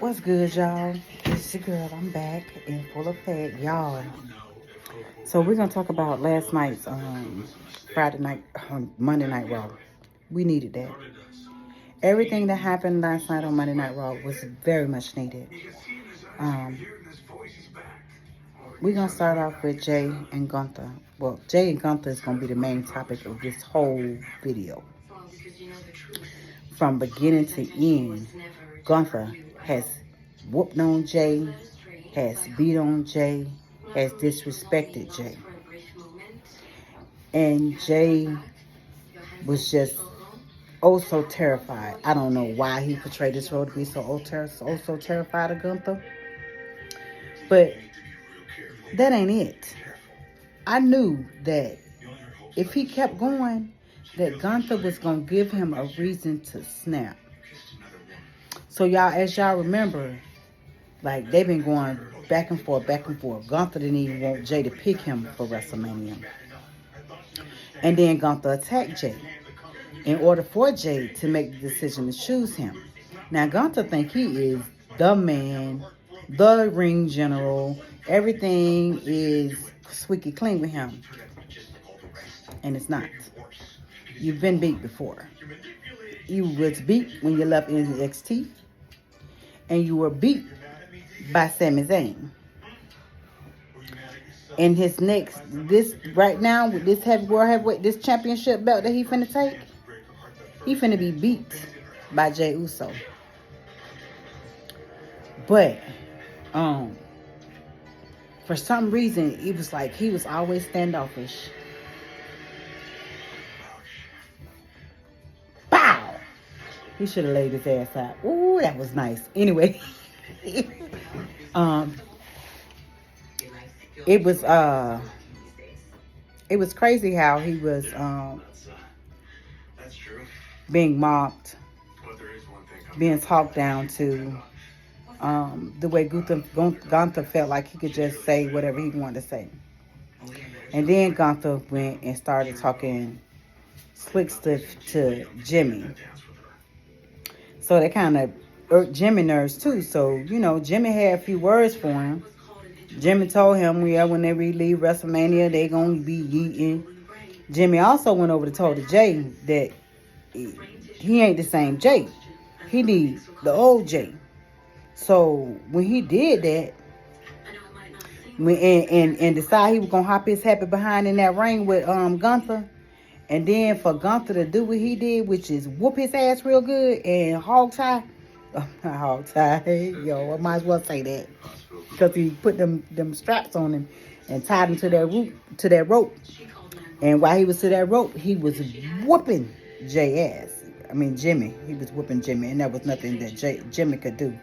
What's good, y'all? It's your girl. I'm back in full effect, y'all. So we're gonna talk about last night's Friday night, Monday Night Raw. We needed that. Everything that happened last night on Monday Night Raw was very much needed. Um, we're gonna start off with Jay and Gunther. Well, Jay and Gunther is gonna be the main topic of this whole video. From beginning to end, Gunther has whooped on Jay, has beat on Jay, has disrespected Jay. And Jay was just oh so terrified. I don't know why he portrayed this role to be so terrified of Gunther. But that ain't it. I knew that if he kept going, that Gunther was going to give him a reason to snap. So y'all, as y'all remember, like they've been going back and forth, back and forth. Gunther didn't even want Jay to pick him for WrestleMania. And then Gunther attacked Jay in order for Jay to make the decision to choose him. Now Gunther think he is the man, the ring general. Everything is squeaky clean with him. And it's not. You've been beat before. You was beat when you left NXT. And you were beat by Sami Zayn. And his next, this right now, with this world heavyweight, this championship belt that he finna take, he finna be beat by Jey Uso. But, for some reason, it was like he was always standoffish. Bow! He should have laid his ass out. Ooh, that was nice. Anyway, it was crazy how he was being mocked, being talked down to. The way Gunther felt like he could just say whatever he wanted to say. And then Gunther went and started talking slick stuff to Jimmy. So that kind of irked Jimmy nerves too. So, Jimmy had a few words for him. Jimmy told him, when they leave WrestleMania, they going to be eating. Jimmy also went over to told Jay that he ain't the same Jay. He needs the old Jay. So when he did that, and decided he was gonna hop his happy behind in that ring with Gunther, and then for Gunther to do what he did, which is whoop his ass real good and hog tie, yo, I might as well say that because he put them straps on him and tied him to that rope, and while he was to that rope, he was whooping Jay ass. I mean Jimmy, he was whooping Jimmy, and there was nothing that Jimmy could do.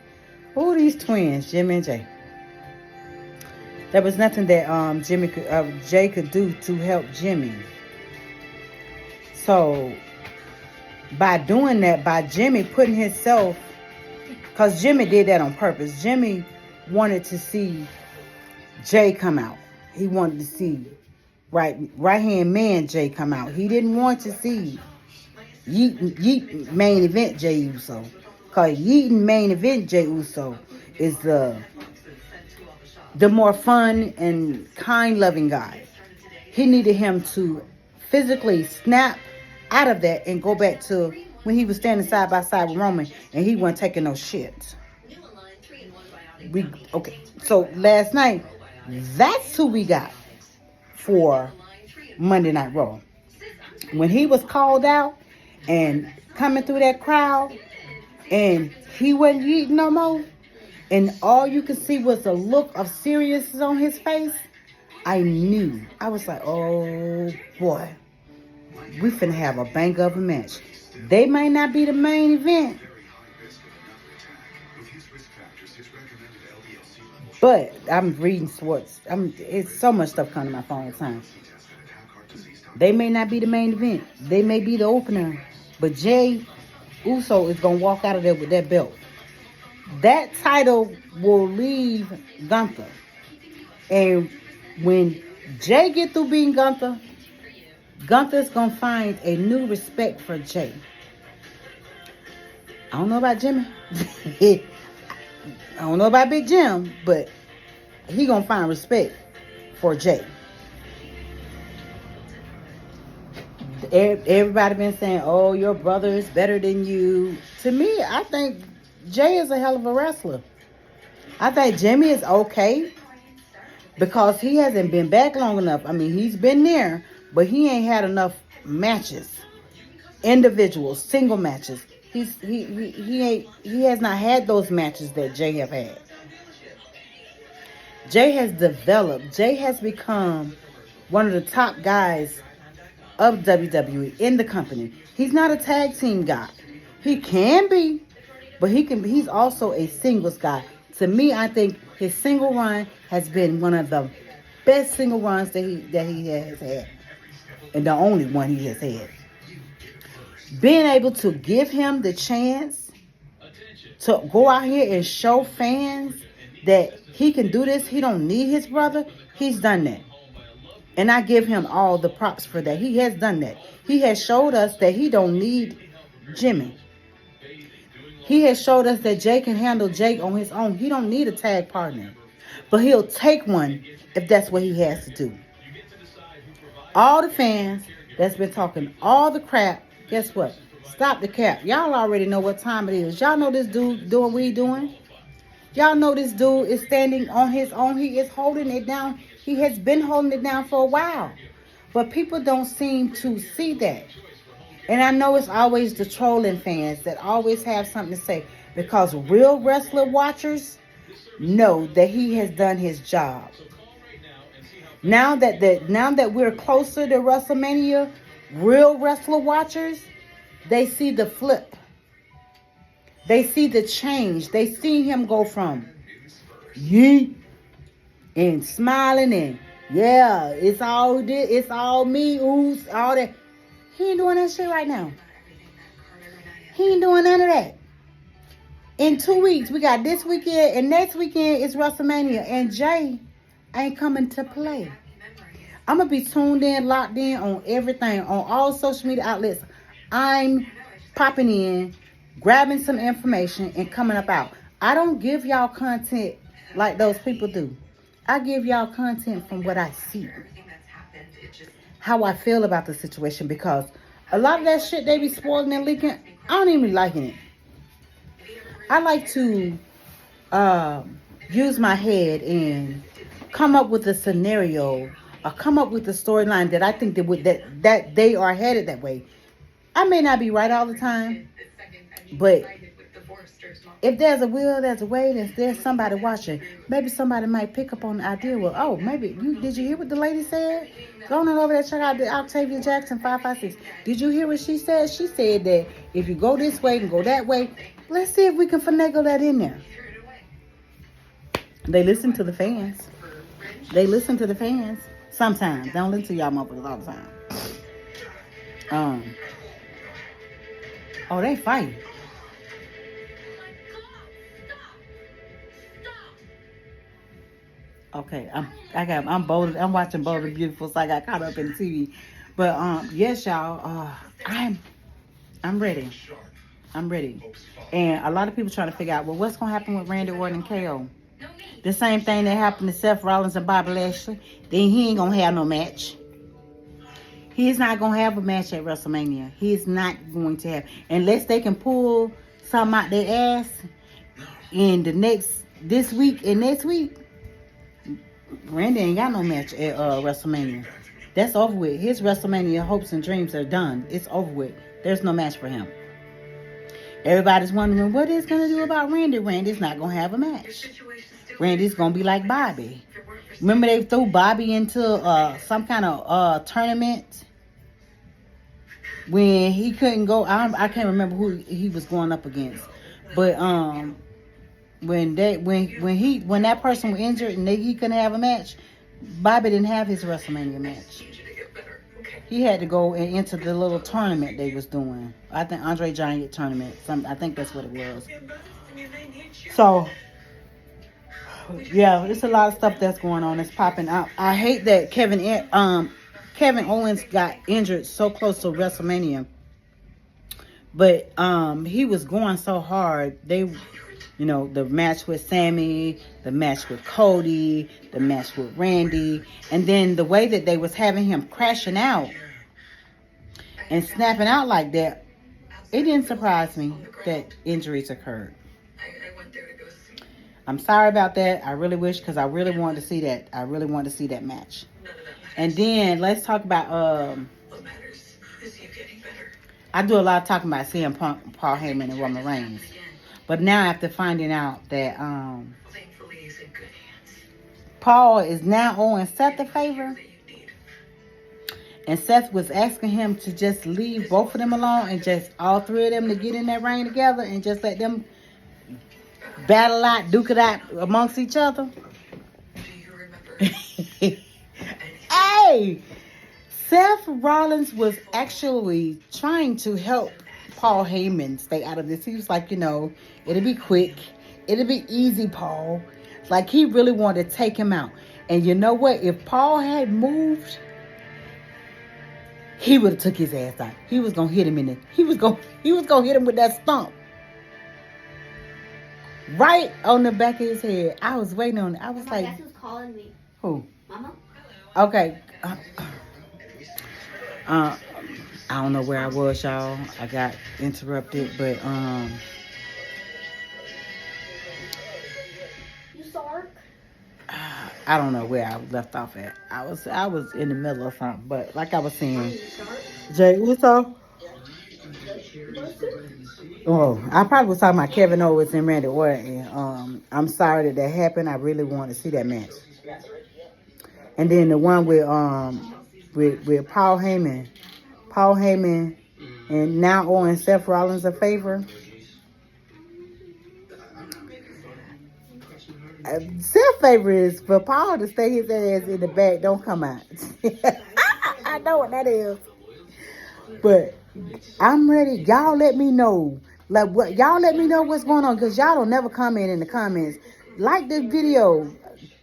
Who are these twins, Jimmy and Jay? There was nothing that Jay could do to help Jimmy. So by doing that, by Jimmy putting himself, because Jimmy did that on purpose. Jimmy wanted to see Jay come out. He wanted to see right hand man Jay come out. He didn't want to see Yeet main event Jey Uso. Because Yeeting main event Jey Uso is the more fun and kind loving guy. He needed him to physically snap out of that and go back to when he was standing side by side with Roman and he wasn't taking no shit. So last night, that's who we got for Monday Night Raw. When he was called out and coming through that crowd, and he wasn't eating no more, and all you could see was a look of seriousness on his face, I knew. I was like, oh boy, we finna have a bang of a match. They might not be the main event, but I'm reading sports. It's so much stuff coming to my phone at times. They may not be the main event. They may be the opener, but Jey Uso is going to walk out of there with that belt. That title will leave Gunther. And when Jey get through beating Gunther, Gunther's going to find a new respect for Jey. I don't know about Jimmy. I don't know about Big Jim, but he gonna find respect for Jay. Everybody been saying, "Oh, your brother is better than you." To me, I think Jay is a hell of a wrestler. I think Jimmy is okay because he hasn't been back long enough. I mean, he's been there, but he ain't had enough matches, individual, single matches. He has not had those matches that Jay have had. Jay has developed. Jay has become one of the top guys of WWE in the company. He's not a tag team guy. He can be, but he's also a singles guy. To me, I think his single run has been one of the best single runs that he has had, and the only one he has had. Being able to give him the chance to go out here and show fans that he can do this, he don't need his brother, he's done that. And I give him all the props for that. He has done that. He has showed us that he don't need Jimmy. He has showed us that Jay can handle Jake on his own. He don't need a tag partner. But he'll take one if that's what he has to do. All the fans that's been talking all the crap, guess what? Stop the cap. Y'all already know what time it is. Y'all know this dude doing what he doing. Y'all know this dude is standing on his own. He is holding it down. He has been holding it down for a while. But people don't seem to see that. And I know it's always the trolling fans that always have something to say. Because real wrestler watchers know that he has done his job. Now that we're closer to WrestleMania, real wrestler watchers, they see the flip. They see the change. They see him go from yeet and smiling and yeah, it's all this, it's all me, ooh, all that. He ain't doing that shit right now. He ain't doing none of that. In 2 weeks, we got this weekend, and next weekend is WrestleMania, and Jay ain't coming to play. I'm going to be tuned in, locked in on everything, on all social media outlets. I'm popping in, grabbing some information, and coming up out. I don't give y'all content like those people do. I give y'all content from what I see. How I feel about the situation, because a lot of that shit they be spoiling and leaking, I don't even be liking it. I like to use my head and come up with a scenario or come up with a storyline that I think that they are headed that way. I may not be right all the time, but if there's a will, there's a way. If there's somebody watching, maybe somebody might pick up on the idea. Well, oh, maybe did you hear what the lady said? Go on over there, check out the Octavia Jackson 556. Did you hear what she said? She said that if you go this way and go that way, let's see if we can finagle that in there. They listen to the fans. They listen to the fans sometimes. They don't listen to y'all motherfuckers all the time. Oh, they fight. Okay, I'm bold. I'm watching Bold and Beautiful, so I got caught up in the TV. But yes, y'all. I'm ready. I'm ready. And a lot of people trying to figure out, well, what's gonna happen with Randy Orton and KO? The same thing that happened to Seth Rollins and Bobby Lashley. Then he ain't gonna have no match. He's not gonna have a match at WrestleMania. He's not going to have, unless they can pull something out their ass in this week and next week. Randy ain't got no match at WrestleMania. That's over with. His WrestleMania hopes and dreams are done. It's over with. There's no match for him. Everybody's wondering what it's going to do about Randy. Randy's not going to have a match. Randy's going to be like Bobby. Remember they threw Bobby into some kind of tournament when he couldn't go. I can't remember who he was going up against. But when that person was injured and he couldn't have a match, Bobby didn't have his WrestleMania match. He had to go and enter the little tournament they was doing. I think Andre Giant tournament. I think that's what it was. So, yeah, there's a lot of stuff that's going on. That's popping out. I hate that Kevin Owens got injured so close to WrestleMania. But he was going so hard. You know, the match with Sammy, the match with Cody, the match with Randy, and then the way that they was having him crashing out and snapping out like that, it didn't surprise me that injuries occurred. I'm sorry about that. I really wish, because I really wanted to see that. I really wanted to see that match. And then let's talk about I do a lot of talking about CM Punk, Paul Heyman, and Roman Reigns. But now after finding out that Paul is now owing Seth a favor, and Seth was asking him to just leave both of them alone and just all three of them to get in that ring together and just let them battle out, duke it out amongst each other. Hey! Seth Rollins was actually trying to help Paul Heyman stay out of this. He was like, you know, it'll be quick. It'll be easy, Paul. Like, he really wanted to take him out. And you know what? If Paul had moved, he would have took his ass out. He was going to hit him in it. He was going to hit him with that stomp. Right on the back of his head. I was waiting on it. I was like, guess who's calling me? Who? Mama? Okay. I don't know where I was, y'all. I got interrupted, but You saw her? I don't know where I left off at. I was in the middle of something, but like I was saying, Jay, what's up? Oh, I probably was talking about Kevin Owens and Randy Orton. I'm sorry that happened. I really wanted to see that match. And then the one with Paul Heyman. Paul Heyman and now owing Seth Rollins a favor. Seth's favor is for Paul to stay his ass in the back, don't come out. I know what that is. But I'm ready. Y'all let me know. Like, what? Y'all let me know what's going on, because y'all don't never comment in the comments. Like this video.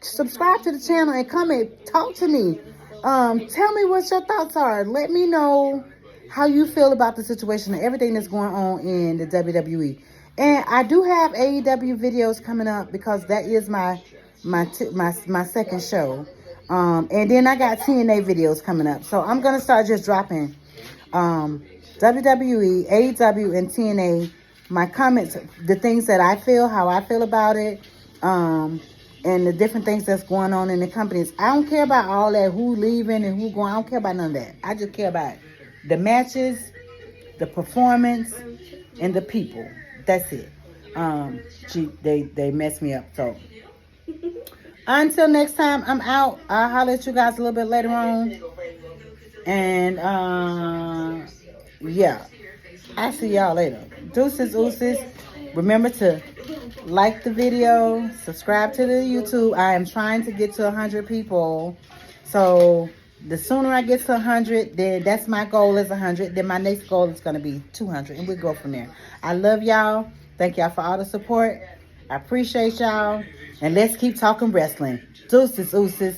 Subscribe to the channel and comment. Talk to me. Tell me what your thoughts are. Let me know how you feel about the situation and everything that's going on in the WWE. And I do have AEW videos coming up, because that is my second show. And then I got TNA videos coming up. So I'm gonna start just dropping WWE, AEW, and TNA, my comments, the things that I feel, how I feel about it, and the different things that's going on in the companies. I don't care about all that, who leaving and who going. I don't care about none of that. I just care about the matches, the performance, and the people. That's it. They messed me up. So until next time, I'm out. I'll holler at you guys a little bit later on. And yeah, I'll see y'all later. Deuces, ooses. Remember to like the video, subscribe to the YouTube. I am trying to get to 100 people. So the sooner I get to 100, then that's my goal is 100. Then my next goal is going to be 200, and we'll go from there. I love y'all. Thank y'all for all the support. I appreciate y'all. And let's keep talking wrestling. Deuces, ooses.